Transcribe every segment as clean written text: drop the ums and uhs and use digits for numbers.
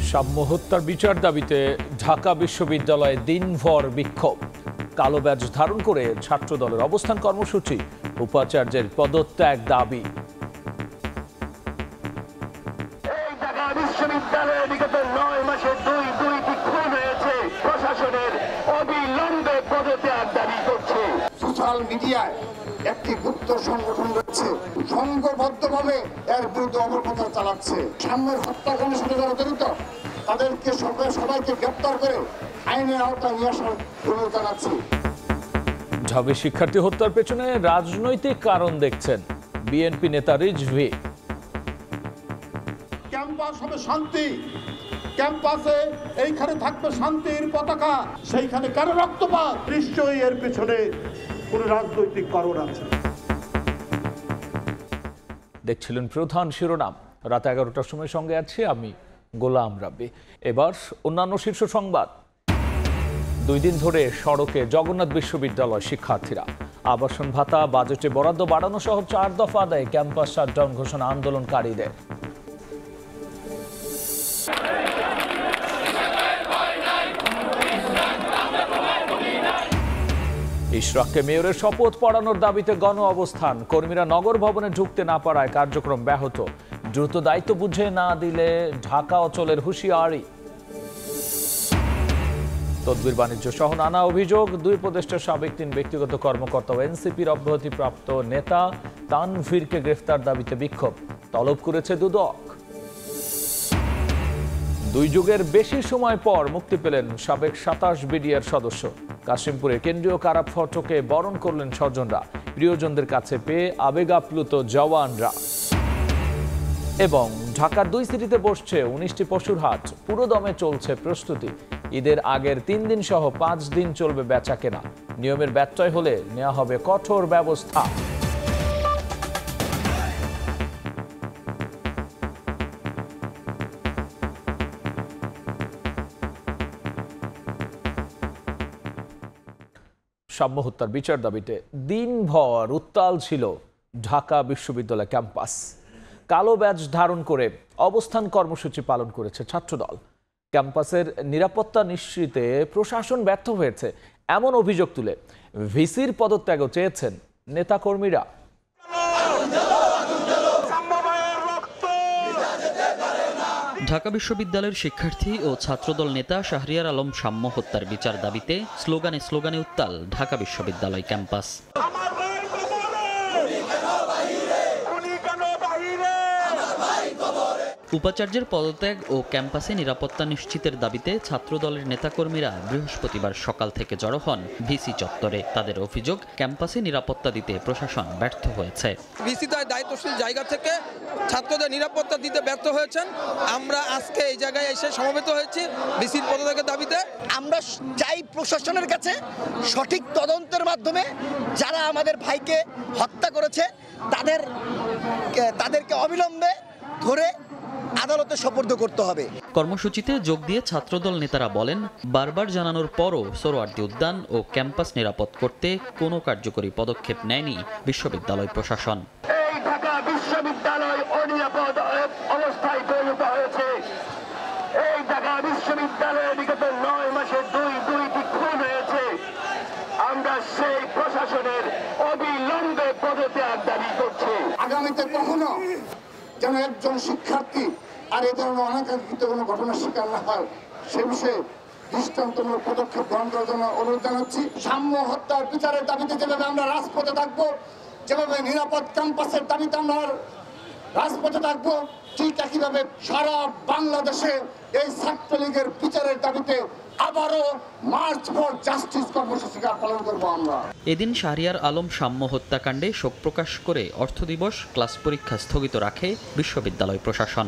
সাম্য হত্যার বিচার দাবিতে ঢাকা বিশ্ববিদ্যালয়ে দিনভর বিক্ষোভ, কালো ব্যাজ ধারণ করে ছাত্র দলের অবস্থান কর্মসূচি, উপাচার্যের পদত্যাগ দাবি। বিশ্ববিদ্যালয়ে বিগত 9 মাসে দুইটি খুন হয়েছে, প্রশাসনের অবিলম্বে পদত্যাগ দাবি করছে। সোশ্যাল মিডিয়ায় একটি গুপ্ত সংগঠন রয়েছে, সংঘবদ্ধভাবে এর বিরুদ্ধে অপপ্রচার চালাচ্ছে। সাম্যের হত্যাকাণ্ডের সাথে যারা জড়িত তাদেরকে সবাইকে গ্রেপ্তার করে আইনের আওতায় নিয়ে আসার অনুরোধ জানাচ্ছি। ঢাবি শিক্ষার্থী হত্যার পেছনে রাজনৈতিক কারণ দেখছেন বিএনপি নেতা রিজভী। ক্যাম্পাস হবে শান্তি, ক্যাম্পাসে এইখানে থাকবে শান্তির পতাকা, সেইখানে কেন রক্তপাত? নিশ্চয়ই এর পেছনে কোন রাজনৈতিক কারণ আছে। দেখছিলেন প্রধান শিরোনাম, রাত 11টার সময় সঙ্গে আছি আমি গোলাম রাব্বি। এবার অন্যান্য শীর্ষ সংবাদ। 2 দিন ধরে সড়কে জগন্নাথ বিশ্ববিদ্যালয় শিক্ষার্থীরা। আবাসন ভাতা, বাজেটে বরাদ্দ বাড়ানো সহ 4 দফা আদায়ে ক্যাম্পাস শাটডাউন ঘোষণা আন্দোলনকারীদের। ইশরাককে মেয়রের শপথ পড়ানোর দাবিতে গণ অবস্থান, কর্মীরা নগর ভবনে ঢুকতে না পারায় কার্যক্রম ব্যাহত। দ্রুত দায়িত্ব বুঝে না দিলে ঢাকা অচলের হুঁশিয়ারি। তদবির বাণিজ্য সহ নানা অভিযোগ, 2 উপদেষ্টার সাবেক 3 ব্যক্তিগত কর্মকর্তা ও এনসিপির অব্যাহতিপ্রাপ্ত নেতা তানভীরকে গ্রেফতার দাবিতে বিক্ষোভ, তলব করেছে দুদক। 2 যুগের বেশি সময় পর মুক্তি পেলেন সাবেক 27 বিডিআর সদস্য। কাশিমপুরে কেন্দ্রীয় কারা ফটকে বরণ করলেন স্বজনরা, প্রিয়জনদের কাছে পেয়ে আবেগ আপ্লুত জওয়ানরা। এবং ঢাকার 2 সিটিতে বসছে 19টি পশুর হাট, পুরো দমে চলছে প্রস্তুতি। ঈদের আগের 3 দিন সহ 5 দিন চলবে বেচা কেনা, নিয়মের ব্যত্যয় হলে নেওয়া হবে কঠোর ব্যবস্থা। সাম্য হত্যার বিচার দাবিতে দিনভর উত্তাল ছিল ঢাকা বিশ্ববিদ্যালয় ক্যাম্পাস। কালো ব্যাজ ধারণ করে অবস্থান কর্মসূচি পালন করেছে ছাত্রদল। ক্যাম্পাসের নিরাপত্তা নিশ্চিতে প্রশাসন ব্যর্থ হয়েছে এমন অভিযোগ তুলে ভিসির পদত্যাগও চেয়েছেন নেতাকর্মীরা। ঢাকা বিশ্ববিদ্যালয়ের শিক্ষার্থী ও ছাত্রদল নেতা শাহরিয়ার আলম সাম্য হত্যার বিচার দাবিতে স্লোগানে উত্তাল ঢাকা বিশ্ববিদ্যালয় ক্যাম্পাস। উপাচার্যের পদত্যাগ ও ক্যাম্পাসে নিরাপত্তা নিশ্চিতের দাবিতে ছাত্রদলের নেতাকর্মীরা বৃহস্পতিবার সকাল থেকে জড়ো হন ভিসি চত্বরে। তাদের অভিযোগ, ক্যাম্পাসে নিরাপত্তা দিতে প্রশাসন ব্যর্থ হয়েছে। ভিসি তার দায়িত্বশীল জায়গা থেকে ছাত্রদের নিরাপত্তা দিতে ব্যর্থ হয়েছেন। আমরা আজকে এই জায়গায় এসে সমবেত হয়েছি ভিসির পদত্যাগের দাবিতে। আমরা চাই প্রশাসনের কাছে সঠিক তদন্তের মাধ্যমে যারা আমাদের ভাইকে হত্যা করেছে তাদেরকে অবিলম্বে ধরে আদালতে সোপর্দ করতে হবে। কর্মসূচিতে যোগ দিয়ে ছাত্রদল নেতারা বলেন, বারবার জানানোর পরও সোহরাওয়ার্দী উদ্যান ও ক্যাম্পাস নিরাপদ করতে কোনো কার্যকরী পদক্ষেপ নেয়নি বিশ্ববিদ্যালয় প্রশাসন। এই ঢাকা বিশ্ববিদ্যালয় অনিরাপদ অবস্থায় পরিণত হয়েছে। এই ঢাকা বিশ্ববিদ্যালয়ে বিগত 9 মাসে দুইটি খুন হয়েছে। আমরা সেই প্রশাসনের অবিলম্বে পদত্যাগ দাবি করছি। আগামীতে কখনো যেন একজন শিক্ষার্থী আর এ ধরনের অনাকাঙ্ক্ষিত কোনো ঘটনার শিকার না হয়, সে বিষয়ে দৃষ্টান্তমূলক পদক্ষেপ গ্রহণ করার জন্য অনুরোধ জানাচ্ছি। সাম্য হত্যার বিচারের দাবিতে যেভাবে আমরা রাজপথে থাকবো, যেভাবে নিরাপদ ক্যাম্পাসের দাবিতে আমরা রাজপথে থাকবো, ঠিক একইভাবে সারা বাংলাদেশে এই ছাত্রলীগের বিচারের দাবিতে আবারও মার্চ ফর জাস্টিস কর্মসূচি পালন করবো আমরা। এদিন শাহরিয়ার আলম সাম্য হত্যাকাণ্ডে শোক প্রকাশ করে অর্থ দিবস, ক্লাস পরীক্ষা স্থগিত রাখে বিশ্ববিদ্যালয় প্রশাসন।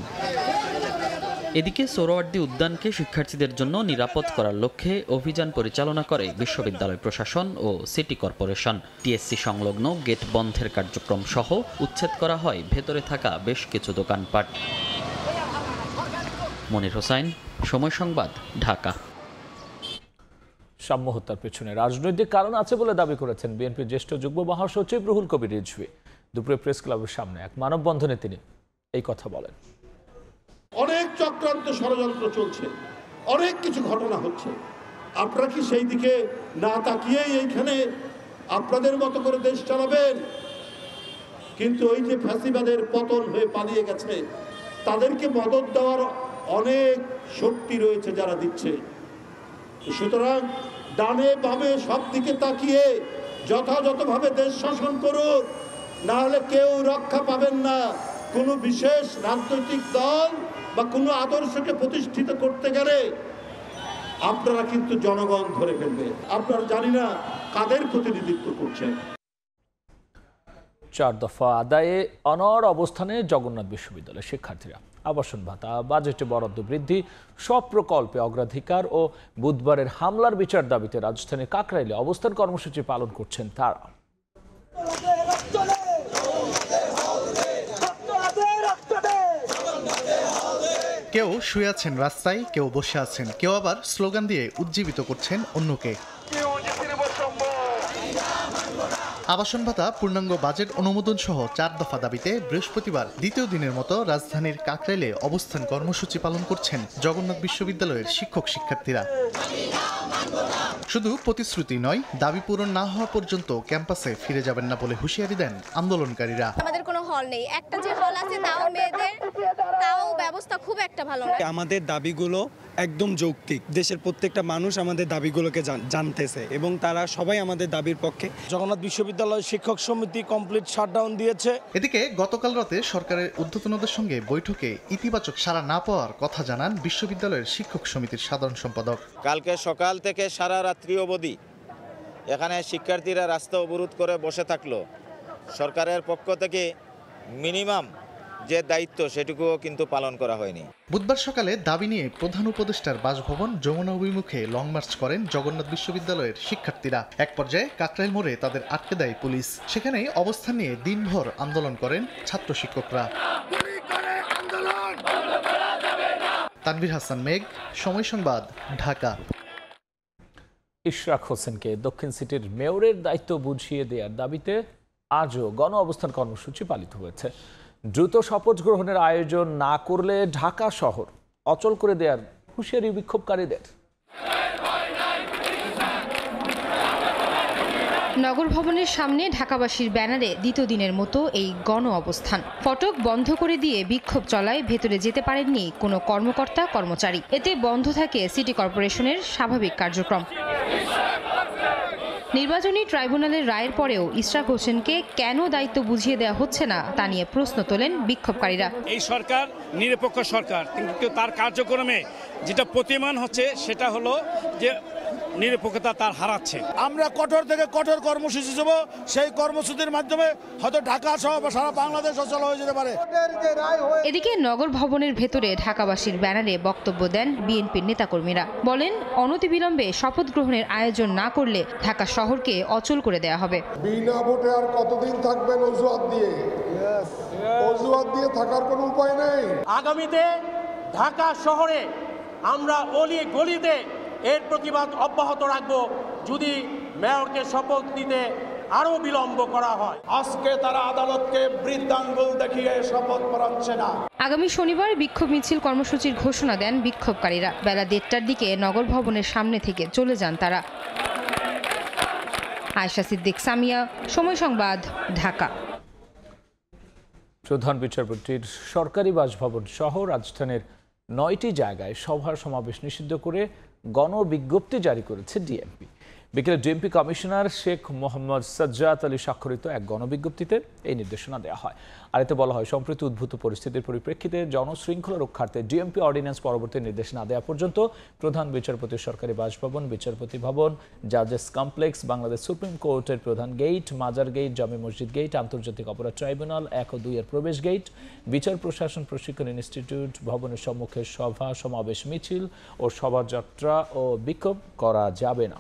এদিকে সোহরাওয়ার্দী উদ্যানকে শিক্ষার্থীদের জন্য নিরাপদ করার লক্ষ্যে অভিযান পরিচালনা করে বিশ্ববিদ্যালয় প্রশাসন ও সিটি কর্পোরেশন। টিএসসি সংলগ্ন গেট বন্ধের কার্যক্রম সহ উচ্ছেদ করা হয় ভেতরে থাকা বেশ কিছু দোকানপাট। মনির হোসাইন, সময় সংবাদ, ঢাকা। সাম্য হত্যার পেছনে রাজনৈতিক কারণ আছে বলে দাবি করেছেন বিএনপির জ্যেষ্ঠ যুগ্ম মহাসচিব রুহুল কবির রিজভী। দুপুরে প্রেস ক্লাবের সামনে এক মানববন্ধনে তিনি এই কথা বলেন। অনেক চক্রান্ত ষড়যন্ত্র চলছে, অনেক কিছু ঘটনা হচ্ছে। আপনারা কি সেই দিকে না তাকিয়েই এইখানে আপনাদের মতো করে দেশ চালাবেন? কিন্তু ওই যে ফ্যাসিবাদের পতন হয়ে পালিয়ে গেছে, তাদেরকে মদত দেওয়ার অনেক শক্তি রয়েছে যারা দিচ্ছে। সুতরাং ডানে বামে সব দিকে তাকিয়ে যথাযথভাবে দেশ শাসন করুন, না হলে কেউ রক্ষা পাবেন না। কোনো বিশেষ রাজনৈতিক দল বা কোনো আদর্শকে প্রতিষ্ঠিত করতে গেলে আপনারা কিন্তু জনগণ ধরে ফেলবে। আপনারা জানি না কাদের প্রতিনিধিত্ব করছেন। 4 দফা আদায়ে অনড় অবস্থানে জগন্নাথ বিশ্ববিদ্যালয়ের শিক্ষার্থীরা। আবাসন ভাতা, বাজেটে বরাদ্দ বৃদ্ধি, সব প্রকল্পে অগ্রাধিকার ও বুধবারের হামলার বিচার দাবিতে রাজধানীর কাকরাইলে অবস্থান কর্মসূচি পালন করছেন তারা। কেউ শুয়ে আছেন রাস্তায়, কেউ বসে আছেন, কেউ আবার স্লোগান দিয়ে উজ্জীবিত করছেন অন্যকে। আবাসন ভাতা, পূর্ণাঙ্গ বাজেট অনুমোদন সহ 4 দফা দাবিতে বৃহস্পতিবার দ্বিতীয় দিনের মতো রাজধানীর কাকরাইলে অবস্থান কর্মসূচি পালন করছেন জগন্নাথ বিশ্ববিদ্যালয়ের শিক্ষক শিক্ষার্থীরা। শুধু প্রতিশ্রুতি নয়, দাবি পূরণ না হওয়া পর্যন্ত ক্যাম্পাসে ফিরে যাবেন না বলে হুঁশিয়ারি দেন আন্দোলনকারীরা। আমাদের কোনো হল নেই, একটা যে হল আছে তাও মেয়েদের, তাও ব্যবস্থা খুব একটা ভালো না। আমাদের দাবিগুলো একদম যৌক্তিক। দেশের প্রত্যেকটা মানুষ আমাদের দাবিগুলোকে জানতেছে এবং তারা সবাই আমাদের দাবির পক্ষে। জগন্নাথ বিশ্ববিদ্যালয় শিক্ষক সমিতি কমপ্লিট শাটডাউন দিয়েছে। এদিকে গতকাল রাতে সরকারের ঊর্ধ্বতনদের সঙ্গে বৈঠকে ইতিবাচক সাড়া না পাওয়ার কথা জানান বিশ্ববিদ্যালয়ের শিক্ষক সমিতির সাধারণ সম্পাদক। কালকে সকাল থেকে সারা রাত্রি অবধি এখানে শিক্ষার্থীরা রাস্তা অবরোধ করে বসে থাকলো। সরকারের পক্ষ থেকে মিনিমাম যে দায়িত্ব সেটুকুও কিন্তু পালন করা হয়নি। বুধবার সকালে দাবি নিয়ে প্রধান উপদেষ্টার বাসভবন যমুনা অভিমুখে লং মার্চ করেন জগন্নাথ বিশ্ববিদ্যালয়ের শিক্ষার্থীরা। এক পর্যায়ে কাকরাইল মোড়ে তাদের আটকে দেয় পুলিশ। সেখানেই অবস্থান নিয়ে দিনভর আন্দোলন করেন ছাত্র শিক্ষকরা। তানভীর হাসান মেঘ, সময় সংবাদ, ঢাকা। ইশরাক হোসেনকে দক্ষিণ সিটির মেয়রের দায়িত্ব বুঝিয়ে দেওয়ার দাবিতে আজও গণ অবস্থান কর্মসূচি পালিত হয়েছে। দ্রুত শপথ গ্রহণের আয়োজন না করলে ঢাকা শহর অচল করে দেওয়ার হুঁশিয়ারি বিক্ষোভকারীদের। নগর ভবনের সামনে ঢাকাবাসীর ব্যানারে দ্বিতীয় দিনের মতো এই গণ অবস্থান। ফটক বন্ধ করে দিয়ে বিক্ষোভ চলায় ভেতরে যেতে পারেননি কোনো কর্মকর্তা কর্মচারী। এতে বন্ধ থাকে সিটি কর্পোরেশনের স্বাভাবিক কার্যক্রম। নির্বাচনী ট্রাইব্যুনালের রায়ের পরেও ইশরাক হোসেনকে কেন দায়িত্ব বুঝিয়ে দেওয়া হচ্ছে না তা নিয়ে প্রশ্ন তোলেন বিক্ষোভকারীরা। এই সরকার নিরপেক্ষ সরকার, কিন্তু তার কার্যক্রমে যেটা প্রতিমান হচ্ছে সেটা হলো যে নিরপেক্ষতা তার হারাচ্ছে। আমরা কঠোর থেকে কঠোর কর্মসূচি দেব। সেই কর্মসূচির মাধ্যমে হয়তো ঢাকা সহ সারা বাংলাদেশ অচল হয়ে যেতে পারে। এদিকে নগর ভবনের ভেতরে ঢাকাবাসীর ব্যানারে বক্তব্য দেন বিএনপির নেতাকর্মীরা। বলেন, অনতিবিলম্বে শপথ গ্রহণের আয়োজন না করলে ঢাকা শহরকে অচল করে দেওয়া হবে। বিনা ভোটে আর কতদিন থাকবেন অজুহাত দিয়ে? অজুহাত দিয়ে থাকার কোনো উপায় নেই। আগামীতে ঢাকা শহরে আমরা অলি গলিতে এর প্রতিবাদ অব্যাহত রাখবো যদি মেয়রকে শপথ নিতে আরো বিলম্ব করা হয়। আজকে তারা আদালতকে বৃদ্ধাঙ্গুল দেখিয়ে শপথ পড়াচ্ছে না। আগামী শনিবার বিক্ষোভ মিছিল কর্মসূচির ঘোষণা দেন বিক্ষোভকারীরা। বেলা 1টার দিকে নগর ভবনের সামনে থেকে চলে যান তারা। আয়েশা সিদ্দিক, সামিয়া, সময় সংবাদ, ঢাকা। প্রধান বিচারপতির সরকারি বাসভবন সহ রাজধানীর 9টি জায়গায় সভা সমাবেশ নিষিদ্ধ করে গণবিজ্ঞপ্তি জারি করেছে ডিএমপি। বিকেলে ডিএমপি কমিশনার শেখ মোহাম্মদ সাজ্জাদ আলী স্বাক্ষরিত এক গণবিজ্ঞপ্তিতে এই নির্দেশনা দেওয়া হয়। আর এতে বলা হয়, সম্প্রতি উদ্ভূত পরিস্থিতির পরিপ্রেক্ষিতে জনশৃঙ্খলা রক্ষার্থে ডিএমপি অর্ডিন্যান্স পরবর্তী নির্দেশ না দেওয়া পর্যন্ত প্রধান বিচারপতির সরকারি বাসভবন, বিচারপতি ভবন, জাজেস কমপ্লেক্স, বাংলাদেশ সুপ্রিম কোর্টের প্রধান গেট, মাজার গেট, জামে মসজিদ গেট, আন্তর্জাতিক অপরাধ ট্রাইব্যুনাল 1 ও 2 এর প্রবেশ গেট, বিচার প্রশাসন প্রশিক্ষণ ইনস্টিটিউট ভবনের সম্মুখে সভা সমাবেশ, মিছিল ও শোভাযাত্রা ও বিক্ষোভ করা যাবে না।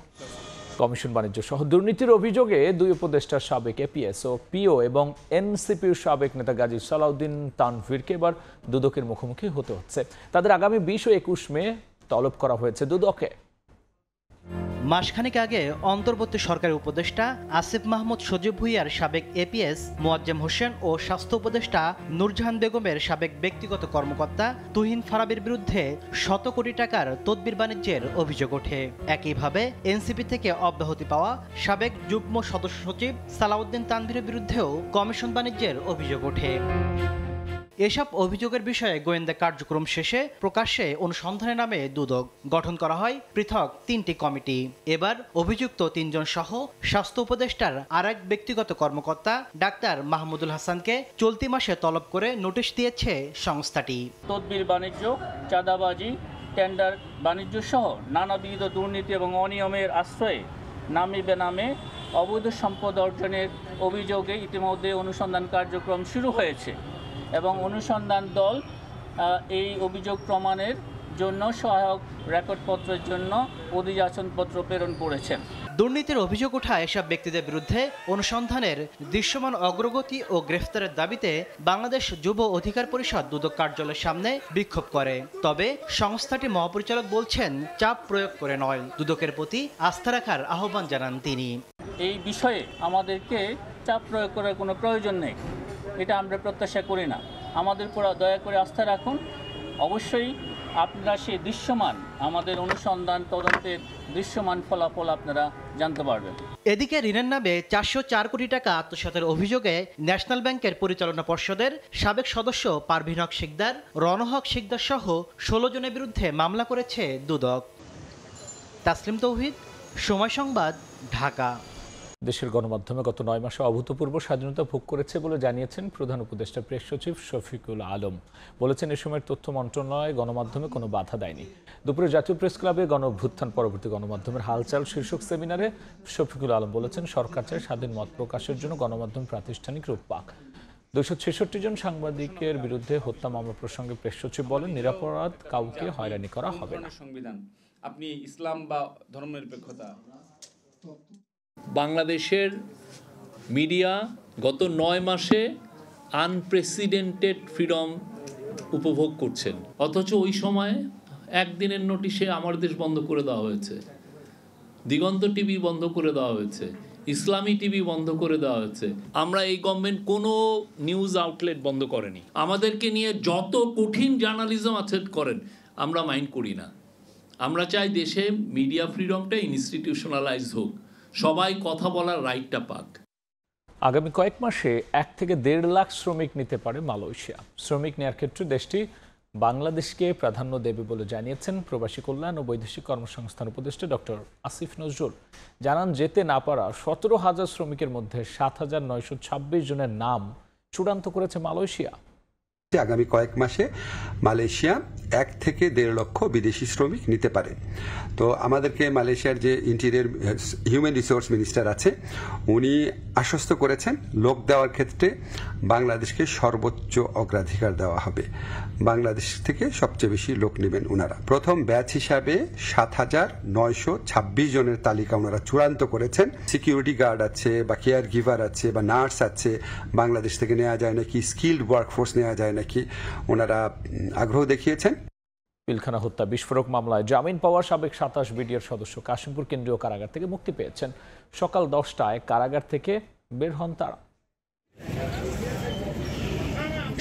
কমিশন বাণিজ্য সহ দুর্নীতির অভিযোগে 2 উপদেষ্টার সাবেক এপিএস ও পিও এবং এনসিপির সাবেক নেতা গাজী সালাউদ্দিন তানভীরকে এবার দুদকের মুখোমুখি হতে হচ্ছে। তাদের আগামী 20 ও 21 মে তলব করা হয়েছে দুদকে। মাসখানেক আগে অন্তর্বর্তী সরকারের উপদেষ্টা আসিফ মাহমুদ সজীব ভুঁইয়ার সাবেক এপিএস মোয়াজ্জেম হোসেন ও স্বাস্থ্য উপদেষ্টা নূরজাহান বেগমের সাবেক ব্যক্তিগত কর্মকর্তা তুহিন ফারাবির বিরুদ্ধে শত কোটি টাকার তদবির বাণিজ্যের অভিযোগ ওঠে। একইভাবে এনসিপি থেকে অব্যাহতি পাওয়া সাবেক যুগ্ম সদস্য সচিব সালাউদ্দিন তানভীরের বিরুদ্ধেও কমিশন বাণিজ্যের অভিযোগ ওঠে। এসব অভিযোগের বিষয়ে গোয়েন্দা কার্যক্রম শেষে প্রকাশ্যে অনুসন্ধানের নামে দুদক গঠন করা হয় পৃথক 3টি কমিটি। এবার অভিযুক্ত 3 জন সহ স্বাস্থ্য উপদেষ্টার আরেক ব্যক্তিগত কর্মকর্তা ডাক্তার মাহমুদুল হাসানকে চলতি মাসে তলব করে নোটিশ দিয়েছে সংস্থাটি। তদবির বাণিজ্য, চাঁদাবাজি, টেন্ডার বাণিজ্য সহ নানাবিধ দুর্নীতি এবং অনিয়মের আশ্রয়ে নামে বেনামে অবৈধ সম্পদ অর্জনের অভিযোগে ইতিমধ্যে অনুসন্ধান কার্যক্রম শুরু হয়েছে এবং অনুসন্ধান দল এই অভিযোগ প্রমাণের জন্য সহায়ক রেকর্ডপত্রের জন্য অধিযাচনপত্র প্রেরণ করেছেন। দুর্নীতির অভিযোগ ওঠা এসব ব্যক্তিদের বিরুদ্ধে অনুসন্ধানের দৃশ্যমান অগ্রগতি ও গ্রেফতারের দাবিতে বাংলাদেশ যুব অধিকার পরিষদ দুদক কার্যালয়ের সামনে বিক্ষোভ করে। তবে সংস্থাটি মহাপরিচালক বলছেন চাপ প্রয়োগ করে নয়, দুদকের প্রতি আস্থা রাখার আহ্বান জানান তিনি। এই বিষয়ে আমাদেরকে চাপ প্রয়োগ করার কোনো প্রয়োজন নেই, এটা আমরা প্রত্যাশা করি না। আমাদের উপর দয়া করে আস্থা রাখুন। অবশ্যই আপনারা সেই দৃশ্যমান আমাদের অনুসন্ধান তদন্তের দৃশ্যমান ফলাফল আপনারা জানতে পারবেন। এদিকে ঋণের নামে 404 কোটি টাকা আত্মসাতের অভিযোগে ন্যাশনাল ব্যাংকের পরিচালনা পর্ষদের সাবেক সদস্য পারভীন হক শিকদার, রণহক শিকদার সহ 16 জনের বিরুদ্ধে মামলা করেছে দুদক। তাসলিম তৌহিদ, সময় সংবাদ, ঢাকা। দেশের গণমাধ্যমে গত 9 মাসে অভূতপূর্ব স্বাধীনতা ভোগ করেছে বলে জানিয়েছেন প্রধান উপদেষ্টা প্রেস সচিব শফিকুল আলম। বলেছেন এ সময়ের তথ্য মন্ত্রণালয় গণমাধ্যমে কোনো বাধা দেয়নি। দুপুরে জাতীয় প্রেস ক্লাবে গণঅভ্যুত্থান পরবর্তী গণমাধ্যমের হালচাল শীর্ষক সেমিনারে শফিকুল আলম বলেছেন সরকার চায় স্বাধীন মত প্রকাশের জন্য গণমাধ্যম প্রাতিষ্ঠানিক রূপ পাক। 266 জন সাংবাদিকের বিরুদ্ধে হত্যা মামলা প্রসঙ্গে প্রেস সচিব বলেন নিরপরাধ কাউকে হয়রানি করা হবে না। সংবিধান আপনি ইসলাম বা ধর্মনিরপেক্ষতা, বাংলাদেশের মিডিয়া গত 9 মাসে আনপ্রেসিডেন্টেড ফ্রিডম উপভোগ করছেন, অথচ ওই সময় একদিনের নোটিশে আমার দেশ বন্ধ করে দেওয়া হয়েছে, দিগন্ত টিভি বন্ধ করে দেওয়া হয়েছে, ইসলামী টিভি বন্ধ করে দেওয়া হয়েছে। আমরা এই গভর্নমেন্ট কোনো নিউজ আউটলেট বন্ধ করেনি। আমাদেরকে নিয়ে যত কঠিন জার্নালিজম আছে করেন, আমরা মাইন্ড করি না। আমরা চাই দেশে মিডিয়া ফ্রিডমটা ইনস্টিটিউশনালাইজ হোক, সবাই কথা বলার রাইটটা পাক। আগামী কয়েক মাসে 1 থেকে 1.5 লাখ শ্রমিক নিতে পারে মালয়েশিয়া। শ্রমিক নেওয়ার ক্ষেত্রে দেশটি বাংলাদেশকে প্রাধান্য দেবে বলে জানিয়েছেন প্রবাসী কল্যাণ ও বৈদেশিক কর্মসংস্থান উপদেষ্টা ডক্টর আসিফ নজরুল। জানান যেতে না পারা 17,000 শ্রমিকের মধ্যে 7,926 জনের নাম চূড়ান্ত করেছে মালয়েশিয়া। আগামী কয়েক মাসে মালয়েশিয়া 1 থেকে 1.5 লক্ষ বিদেশি শ্রমিক নিতে পারে। তো আমাদেরকে মালয়েশিয়ার যে ইন্টেরিয়র হিউম্যান রিসোর্স মিনিস্টার আছে উনি আশ্বস্ত করেছেন লোক দেওয়ার ক্ষেত্রে বাংলাদেশকে সর্বোচ্চ অগ্রাধিকার দেওয়া হবে। বাংলাদেশ থেকে সবচেয়ে বেশি লোক নেবেন ওনারা। প্রথম ব্যাচ হিসাবে 7,926 জনের তালিকা ওনারা চূড়ান্ত করেছেন। সিকিউরিটি গার্ড আছে বা কেয়ার গিভার আছে বা নার্স আছে, বাংলাদেশ থেকে নেওয়া যায় নাকি, স্কিল্ড ওয়ার্কফোর্স নেওয়া যায় নাকি, ওনারা আগ্রহ দেখিয়েছেন। পিলখানা হত্যা বিস্ফোরক মামলায় জামিন পাওয়া সাবেক 27 বিডিআর সদস্য কাশিমপুর কেন্দ্রীয় কারাগার থেকে মুক্তি পেয়েছেন। সকাল 10টায় কারাগার থেকে বের হন তারা।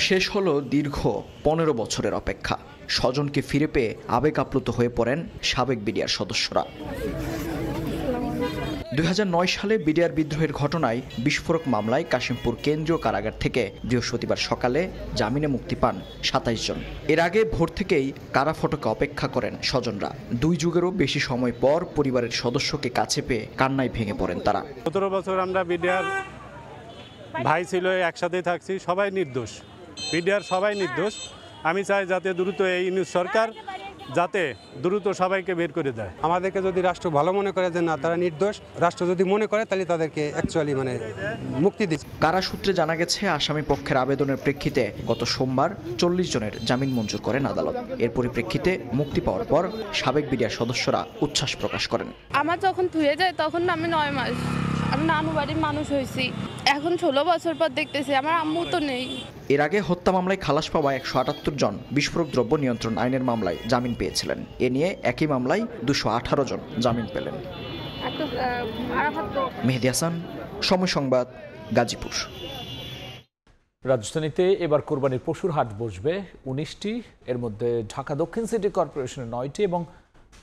শেষ হলো দীর্ঘ 15 বছরের অপেক্ষা। স্বজনকে ফিরে পেয়ে আবেগ আপ্লুত হয়ে পড়েন সাবেক বিডিআর সদস্যরা। 2009 সালে বিডিআর বিদ্রোহের ঘটনায় বিস্ফোরক মামলায় কাশিমপুর কেন্দ্রীয় কারাগার থেকে বৃহস্পতিবার সকালে জামিনে মুক্তি পান 27 জন। এর আগে ভোর থেকেই কারা ফটকে অপেক্ষা করেন স্বজনরা। 2 যুগেরও বেশি সময় পর পরিবারের সদস্যকে কাছে পেয়ে কান্নায় ভেঙে পড়েন তারা। 17 বছর আমরা বিডিআর ভাই ছিল, একসাথে থাকছি, সবাই নির্দোষ, বিডিআর সবাই নির্দোষ। আমি চাই যাতে দ্রুত এই নিউজ সরকার যাতে দ্রুত সবাইকে বের করে দেয়। আমাদেরকে যদি রাষ্ট্র ভালো মনে করে যে না তারা নির্দোষ, রাষ্ট্র যদি মনে করে তাহলে তাদেরকে অ্যাকচুয়ালি মুক্তি দিচ্ছে। কারা সূত্রে জানা গেছে আসামি পক্ষের আবেদনের প্রেক্ষিতে গত সোমবার 40 জনের জামিন মঞ্জুর করেন আদালত। এর পরিপ্রেক্ষিতে মুক্তি পাওয়ার পর সাবেক বিডিআর সদস্যরা উচ্ছ্বাস প্রকাশ করেন। আমার যখন ধুয়ে যায় তখন আমি 9 মাস, আমি নানু বাড়ির মানুষ হয়েছি, এখন 16 বছর পর দেখতেছি আমার আম্মু তো নেই। এর আগে হত্যা মামলায় খালাস পাওয়া 178 জন বিস্ফোরক দ্রব্য নিয়ন্ত্রণ আইনের মামলায় জামিন পেয়েছিলেন। এ নিয়ে একই মামলায় 218 জন জামিন পেলেন। মেহেদী হাসান, সময় সংবাদ, গাজীপুর। রাজধানীতে এবার কোরবানির পশুর হাট বসবে 19টি, এর মধ্যে ঢাকা দক্ষিণ সিটি কর্পোরেশনের 9টি এবং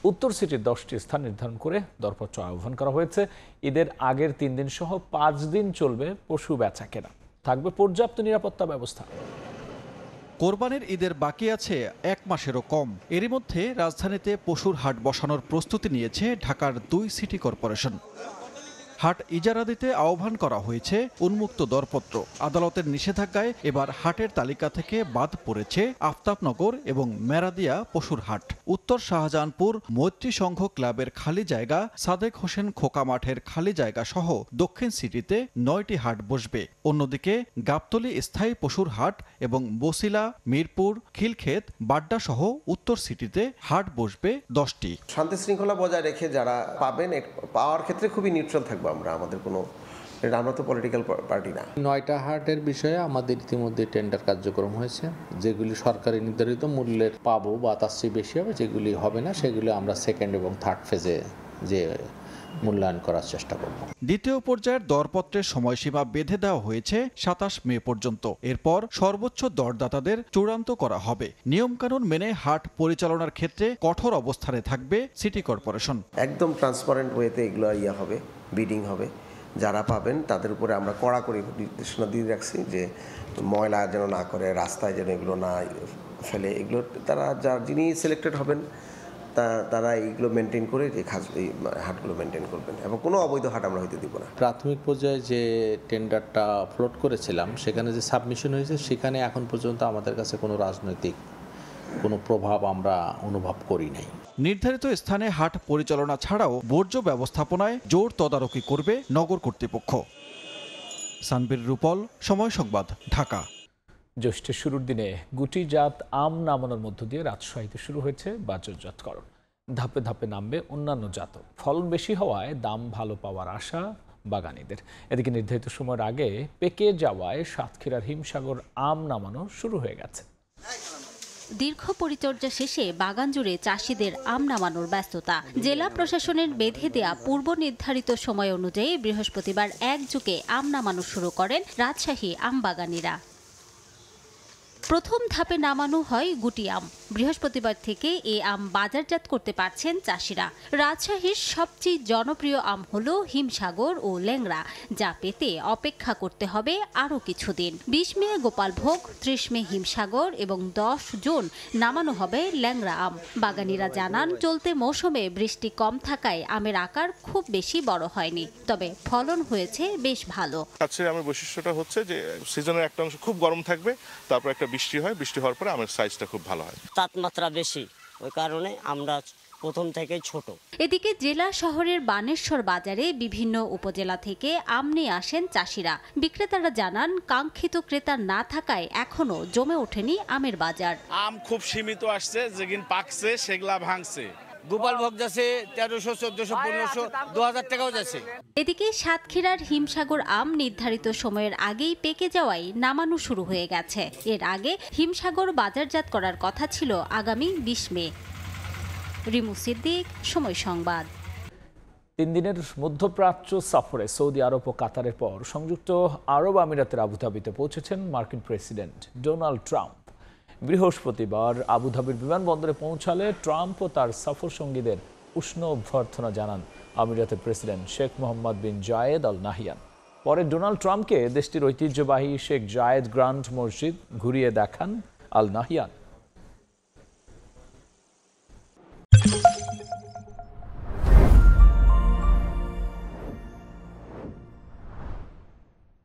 উত্তর সিটির 10টি স্থান নির্ধারণ করে দরপত্র আহ্বান করা হয়েছে। ঈদের আগের 3 দিন সহ 5 দিন চলবে পশু বেচা কেনা, থাকবে পর্যাপ্ত নিরাপত্তা ব্যবস্থা। কোরবানির ঈদের বাকি আছে 1 মাসেরও কম। এরই মধ্যে রাজধানীতে পশুর হাট বসানোর প্রস্তুতি নিয়েছে ঢাকার 2 সিটি কর্পোরেশন। হাট ইজারা দিতে আহ্বান করা হয়েছে উন্মুক্ত দরপত্র। আদালতের নিষেধাজ্ঞায় এবার হাটের তালিকা থেকে বাদ পড়েছে আফতাবনগর এবং মেরাদিয়া পশুর হাট। উত্তর শাহজাহানপুর মৈত্রী সংঘ ক্লাবের খালি জায়গা, সাদেক হোসেন খোকা মাঠের খালি জায়গা সহ দক্ষিণ সিটিতে 9টি হাট বসবে। অন্যদিকে গাবতলী স্থায়ী পশুর হাট এবং বসিলা, মিরপুর, খিলক্ষেত, বাড্ডা সহ উত্তর সিটিতে হাট বসবে 10টি। শান্তি শৃঙ্খলা বজায় রেখে যারা পাবেন, পাওয়ার ক্ষেত্রে খুবই নিউট্রাল থাকবো আমরা। আমাদের কোনো, আমরা তো পলিটিক্যাল পার্টি না। 9টা হাটের বিষয়ে আমাদের ইতিমধ্যে টেন্ডার কার্যক্রম হয়েছে। যেগুলি সরকারি নির্ধারিত মূল্যের পাবো বা তার চেয়ে বেশি হবে, যেগুলি হবে না সেগুলি আমরা সেকেন্ড এবং থার্ড ফেজে যে মূল্যায়ন করার চেষ্টা করব। দ্বিতীয় পর্যায়ের দরপত্রের সময়সীমা বেঁধে দেওয়া হয়েছে 27 মে পর্যন্ত। এরপর সর্বোচ্চ দরদাতাদের চূড়ান্ত করা হবে। নিয়মকানুন মেনে হাট পরিচালনার ক্ষেত্রে কঠোর অবস্থানে থাকবে সিটি কর্পোরেশন। একদম ট্রান্সপারেন্ট ওয়েতে এগুলো হবে, বিডিং হবে। যারা পাবেন তাদের উপরে আমরা কড়াকড়ি নির্দেশনা দিয়ে রাখছি যে ময়লা যেন না করে, রাস্তায় যেন এগুলো না ফেলে। এগুলো তারা যিনি সিলেক্টেড হবেন তারা এইগুলো মেনটেন করে যে হাটগুলো মেনটেন করবেন এবং কোনো অবৈধ হাট আমরা হইতে দিব না। প্রাথমিক পর্যায়ে যে টেন্ডারটা ফ্লোট করেছিলাম সেখানে যে সাবমিশন হয়েছে সেখানে এখন পর্যন্ত আমাদের কাছে কোনো রাজনৈতিক কোনো প্রভাব আমরা অনুভব করি নাই। নির্ধারিত স্থানে হাট পরিচালনা ছাড়াও বর্জ্য ব্যবস্থাপনায় জোর তদারকি করবে নগর কর্তৃপক্ষ। সানবীর রূপল, সময় সংবাদ, ঢাকা। জ্যৈষ্ঠের শুরুর দিনে গুটিজাত আম নামানোর মধ্য দিয়ে রাজশাহীতে শুরু হয়েছে বাজারজাতকরণ। ধাপে ধাপে নামবে অন্যান্য জাত। ফলন বেশি হওয়ায় দাম ভালো পাওয়ার আশা বাগানীদের। এদিকে নির্ধারিত সময়ের আগে পেকে যাওয়ায় সাতক্ষীরার হিমসাগর আম নামানো শুরু হয়ে গেছে। দীর্ঘ পরিচর্যা শেষে বাগান জুড়ে চাষিদের আম নামানোর ব্যস্ততা। জেলা প্রশাসনের বেঁধে দেয়া পূর্ব নির্ধারিত সময় অনুযায়ী বৃহস্পতিবার একযোগে আম নামানো শুরু করেন রাজশাহী আম বাগানীরা। প্রথম ধাপে নামানো হয় গুটি আম। বৃহস্পতিবার থেকে এ আম বাজারজাত করতে পারছেন চাষিরা। রাজশাহীর সবচেয়ে জনপ্রিয় আম হলো হিমসাগর ও ল্যাংড়া, যা পেতে অপেক্ষা করতে হবে আরও কিছুদিন। 20 মে গোপালভোগ, 30 মে হিমসাগর এবং 10 জুন নামানো হবে ল্যাংড়া আম। বাগানীরা জানান, চলতি মৌসুমে বৃষ্টি কম থাকায় আমের আকার খুব বেশি বড় হয়নি, তবে ফলন হয়েছে বেশ ভালো। আমের বৈশিষ্ট্যটা হচ্ছে যে সিজনের একটা অংশ খুব গরম থাকবে, তারপর একটা বৃষ্টি হয়, বৃষ্টি হওয়ার পরে আমের সাইজটা খুব ভালো হয়। তাপমাত্রা বেশি, ওই কারণে আমরা প্রথম থেকেই ছোট। এদিকে জেলা শহরের বানেশ্বর বাজারে বিভিন্ন উপজেলা থেকে আম নিয়ে আসেন চাষিরা। বিক্রেতারা জানান, কাঙ্ক্ষিত ক্রেতা না থাকায় এখনো জমে ওঠেনি আমের বাজার। আম খুব সীমিত আসছে, যেদিন পাকছে সেগুলা ভাঙছে। গোপালভোগ যাচ্ছে 1300, 1400, 1500, 2000 টাকাও যাচ্ছে। এদিকে সাতক্ষীরার হিমসাগর আম নির্ধারিত সময়ের আগেই পেকে যাওয়ায় নামানো শুরু হয়ে গেছে। এর আগে হিমসাগর বাজারজাত করার কথা ছিল আগামী 20 মে। রিমু সিদ্দিক, সময় সংবাদ। 3 দিনের মধ্যপ্রাচ্য সফরে সৌদি আরব ও কাতারের পর সংযুক্ত আরব আমিরাতের আবুধাবিতে পৌঁছেছেন মার্কিন প্রেসিডেন্ট ডোনাল্ড ট্রাম্প। বৃহস্পতিবার আবুধাবির বিমানবন্দরে পৌঁছালে ট্রাম্প ও তার সফর সঙ্গীদের উষ্ণ অভ্যর্থনা জানান আমিরাতের প্রেসিডেন্ট শেখ মোহাম্মদ বিন জায়েদ আল নাহিয়ান। পরে ডোনাল্ড ট্রাম্পকে দেশটির ঐতিহ্যবাহী শেখ জায়েদ গ্র্যান্ড মসজিদ ঘুরিয়ে দেখান আল নাহিয়ান।